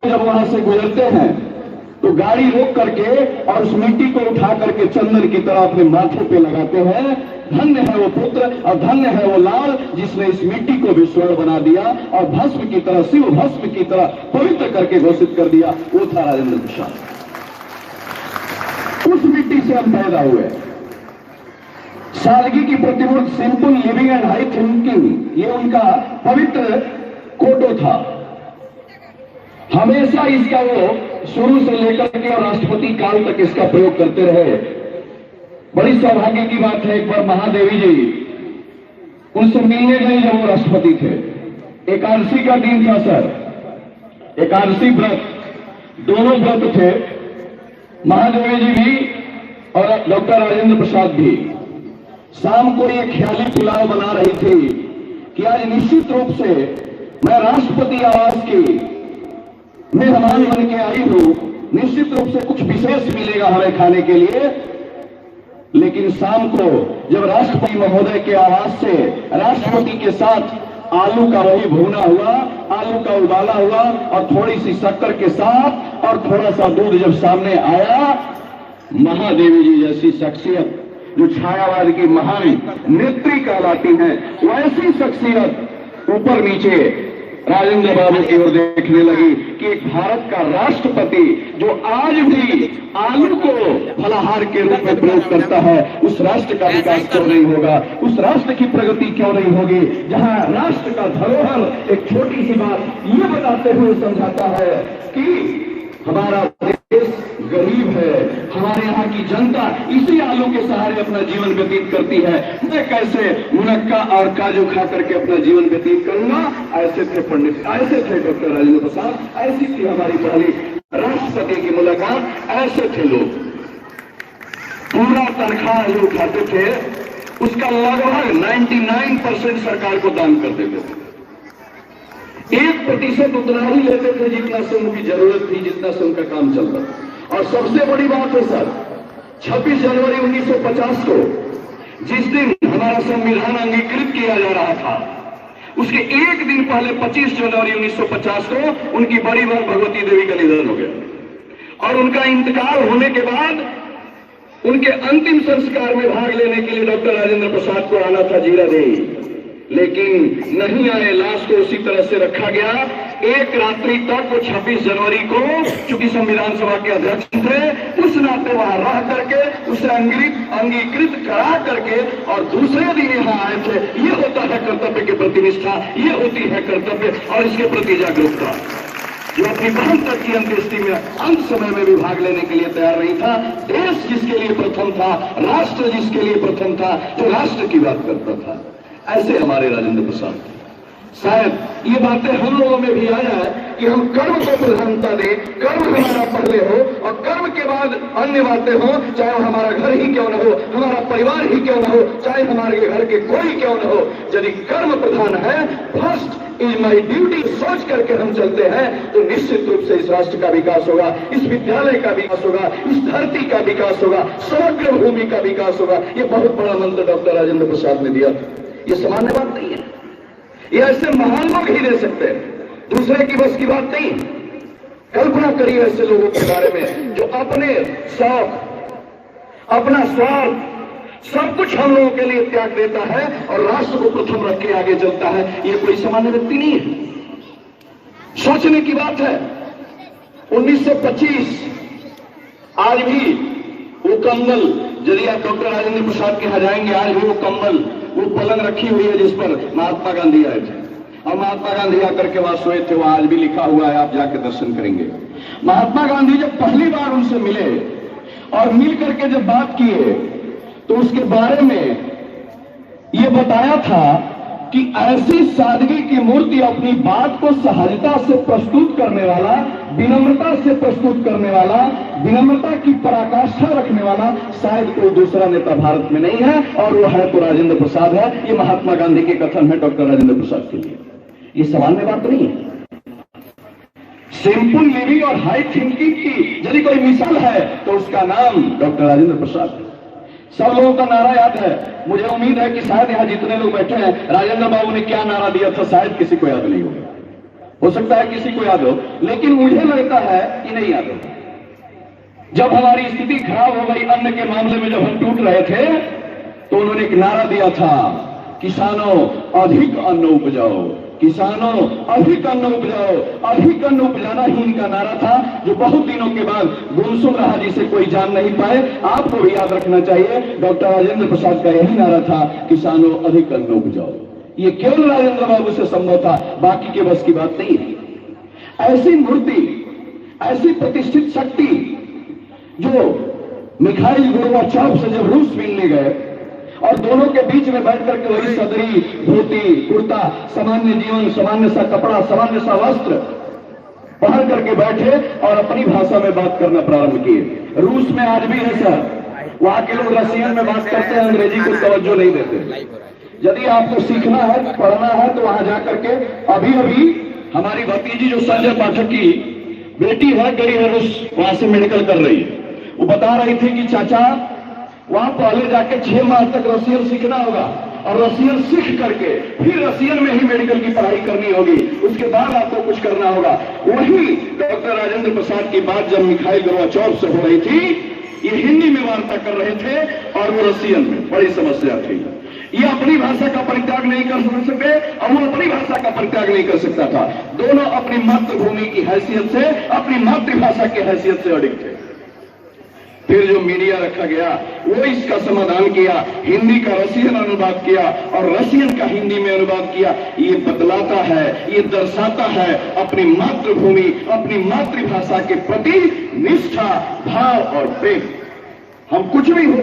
जब वहां से गुजरते हैं तो गाड़ी रोक करके और उस मिट्टी को उठा करके चंदन की तरह अपने माथे पे लगाते हैं। धन्य है वो पुत्र और धन्य है वो लाल जिसने इस मिट्टी को भी स्वर्ण बना दिया और भस्म की तरह, शिव भस्म की तरह पवित्र करके घोषित कर दिया। वो था राजेंद्र प्रसाद। उस मिट्टी से हम पैदा हुए। सादगी की प्रतिमूर्ति, simple living and high thinking, ये उनका पवित्र कोटो था। हमेशा इसका वो शुरू से लेकर के और राष्ट्रपति काल तक इसका प्रयोग करते रहे। बड़ी सौभाग्य की बात है, एक बार महादेवी जी उनसे मिलने गए जब वो राष्ट्रपति थे। एकादशी का दिन था सर, एकादशी व्रत, दोनों व्रत थे, महादेवी जी भी और डॉक्टर राजेंद्र प्रसाद भी। शाम को ये ख्याली पुलाव बना रही थी कि आज निश्चित रूप से मैं राष्ट्रपति आवास की मेहमान बन के आई हूं, निश्चित रूप से कुछ विशेष मिलेगा हमें खाने के लिए। लेकिन शाम को जब राष्ट्रपति महोदय के आवास से राष्ट्रपति के साथ आलू का वही भुना हुआ, आलू का उबाला हुआ और थोड़ी सी शक्कर के साथ और थोड़ा सा दूध जब सामने आया, महादेवी जी जैसी शख्सियत जो छायावाद की महान नेत्री कहलाती हैं, वैसी शख्सियत ऊपर नीचे राजेंद्र बाबू की ओर देखने लगी कि एक भारत का राष्ट्रपति जो आज भी आलू को फलाहार के रूप में प्रयोग करता है, उस राष्ट्र का विकास क्यों नहीं होगा, उस राष्ट्र की प्रगति क्यों नहीं होगी जहां राष्ट्र का धरोहर एक छोटी सी बात ये बताते हुए समझाता है कि हमारा देश गरीब है, हमारे यहाँ की जनता इसी आलू के सहारे अपना जीवन व्यतीत करती है। मैं कैसे मुनक्का और काजू खा करके अपना जीवन व्यतीत करूंगा? ऐसे थे पंडित, ऐसे थे डॉक्टर राजेंद्र प्रसाद, ऐसी थी हमारी पहली राष्ट्रपति की मुलाकात। ऐसे थे लोग, पूरा तनख्वाह जो उठाते थे उसका लगभग 99% सरकार को दान कर देते थे। 1% उतना ही लेते थे जितना से उनकी जरूरत थी, जितना से उनका काम चलता था। और सबसे बड़ी बात है सर, 26 जनवरी 1950 को जिस दिन हमारा संविधान अंगीकृत किया जा रहा था, उसके एक दिन पहले 25 जनवरी 1950 को उनकी बड़ी बहन भगवती देवी का निधन हो गया। और उनका इंतकाल होने के बाद उनके अंतिम संस्कार में भाग लेने के लिए डॉक्टर राजेंद्र प्रसाद को आना था जीरादेई, लेकिन नहीं आए। लाश को उसी तरह से रखा गया। एक रात्रि तक वो 26 जनवरी को, चूंकि संविधान सभा के अध्यक्ष थे, उस नाते वहां रह करके उसे अंगीकृत करा करके और दूसरे दिन यहाँ आए थे। ये होता है कर्तव्य के प्रति निष्ठा, ये होती है कर्तव्य और इसके प्रति जागरूकता। जो अपनी बहन तक की अंत्येष्टि में अंत समय में भी भाग लेने के लिए तैयार नहीं था। देश जिसके लिए प्रथम था, राष्ट्र जिसके लिए प्रथम था, जो राष्ट्र की बात करता था, ऐसे हमारे राजेंद्र प्रसाद। शायद ये बातें हम लोगों में भी आ जाए कि हम कर्म को प्रधानता दें, कर्म हमारा पहले हो और कर्म के बाद अन्य बातें हो, चाहे वो हमारा घर ही क्यों न हो, हमारा परिवार ही क्यों न हो, चाहे हमारे घर के कोई क्यों न हो। यदि कर्म प्रधान है, फर्स्ट इज माई ड्यूटी सोच करके हम चलते हैं, तो निश्चित रूप से इस राष्ट्र का विकास होगा, इस विद्यालय का विकास होगा, इस धरती का विकास होगा, समग्र भूमि का विकास होगा। ये बहुत बड़ा मंत्र डॉक्टर राजेंद्र प्रसाद ने दिया। ये सामान्य बात नहीं है, ये ऐसे महान लोग ही दे सकते हैं, दूसरे की बस की बात नहीं। कल्पना करिए ऐसे लोगों के बारे में जो अपने शौक, अपना स्वार्थ, सब कुछ हम लोगों के लिए त्याग देता है और राष्ट्र को प्रथम रख के आगे चलता है। ये कोई सामान्य व्यक्ति नहीं है। सोचने की बात है। 1925 आज भी वो कंबल, यदि आप डॉक्टर राजेंद्र प्रसाद के यहां जाएंगे, आज भी वो कंबल, वो पलंग रखी हुई है जिस पर महात्मा गांधी आए थे और महात्मा गांधी आकर के वहां सोए थे, वहां आज भी लिखा हुआ है, आप जाके दर्शन करेंगे। महात्मा गांधी जब पहली बार उनसे मिले और मिल करके जब बात किए तो उसके बारे में ये बताया था कि ऐसी सादगी की मूर्ति, अपनी बात को सहजता से प्रस्तुत करने वाला, विनम्रता से प्रस्तुत करने वाला, विनम्रता की पराकाष्ठा रखने वाला शायद कोई दूसरा नेता भारत में नहीं है, और वो है तो राजेंद्र प्रसाद है। ये महात्मा गांधी के कथन है डॉक्टर राजेंद्र प्रसाद के लिए। ये सामान्य बात नहीं है। सिंपल लिविंग और हाई थिंकिंग की यदि कोई मिसाल है तो उसका नाम डॉक्टर राजेंद्र प्रसाद है। सब लोगों का नारा याद है। मुझे उम्मीद है कि शायद यहां जितने लोग बैठे हैं, राजेंद्र बाबू ने क्या नारा दिया था शायद किसी को याद नहीं होगा। हो सकता है किसी को याद हो, लेकिन मुझे लगता है कि नहीं याद हो। जब हमारी स्थिति खराब हो गई अन्न के मामले में, जब हम टूट रहे थे, तो उन्होंने एक नारा दिया था, किसानों अधिक अन्न उपजाओ, किसानों अधिक अन्न उपजाओ। अधिक अन्न उपजाना ही इनका नारा था, जो बहुत दिनों के बाद गुमसुम रहा, जिसे कोई जान नहीं पाए। आपको भी याद रखना चाहिए, डॉक्टर राजेंद्र प्रसाद का यही नारा था, किसानों अधिक अन्न उपजाओ। ये केवल राजेंद्र बाबू से संभव था, बाकी के बस की बात नहीं है। ऐसी मूर्ति, ऐसी प्रतिष्ठित शक्ति, जो मिखाइल गोर्बाचोव से जब रूस मिलने गए और दोनों के बीच में बैठ करके वही सदरी, धोती, कुर्ता, सामान्य जीवन, सामान्य सा कपड़ा, सामान्य सा वस्त्र पहन करके बैठे और अपनी भाषा में बात करना प्रारंभ किए। रूस में आज भी है सर, वहां के लोग रसियन में बात करते हैं, अंग्रेजी को तवज्जो नहीं देते। यदि आपको सीखना है, पढ़ना है, तो वहां जाकर के अभी अभी हमारी भतीजी जो संजय पाठक की बेटी है, गई है रूस, वहां से मेडिकल कर रही है। वो बता रही थी कि चाचा, वहां पहले जाके 6 माह तक रसियन सीखना होगा और रसियन सीख करके फिर रसियन में ही मेडिकल की पढ़ाई करनी होगी, उसके बाद आपको कुछ करना होगा। वही डॉक्टर राजेंद्र प्रसाद की बात जब मिखाइल गोर्बाचोव से हो रही थी, ये हिंदी में वार्ता कर रहे थे और वो रसियन में, बड़ी समस्या थी। ये अपनी भाषा का परित्याग नहीं कर सके और वो अपनी भाषा का परित्याग नहीं कर सकता था। दोनों अपनी मातृभूमि की हैसियत से, अपनी मातृभाषा की हैसियत से अडिग थे। फिर जो मीडिया रखा गया, वो इसका समाधान किया, हिंदी का रसियन अनुवाद किया और रसियन का हिंदी में अनुवाद किया। ये बतलाता है, ये दर्शाता है अपनी मातृभूमि, अपनी मातृभाषा के प्रति निष्ठा, भाव और प्रेम। हम कुछ भी हो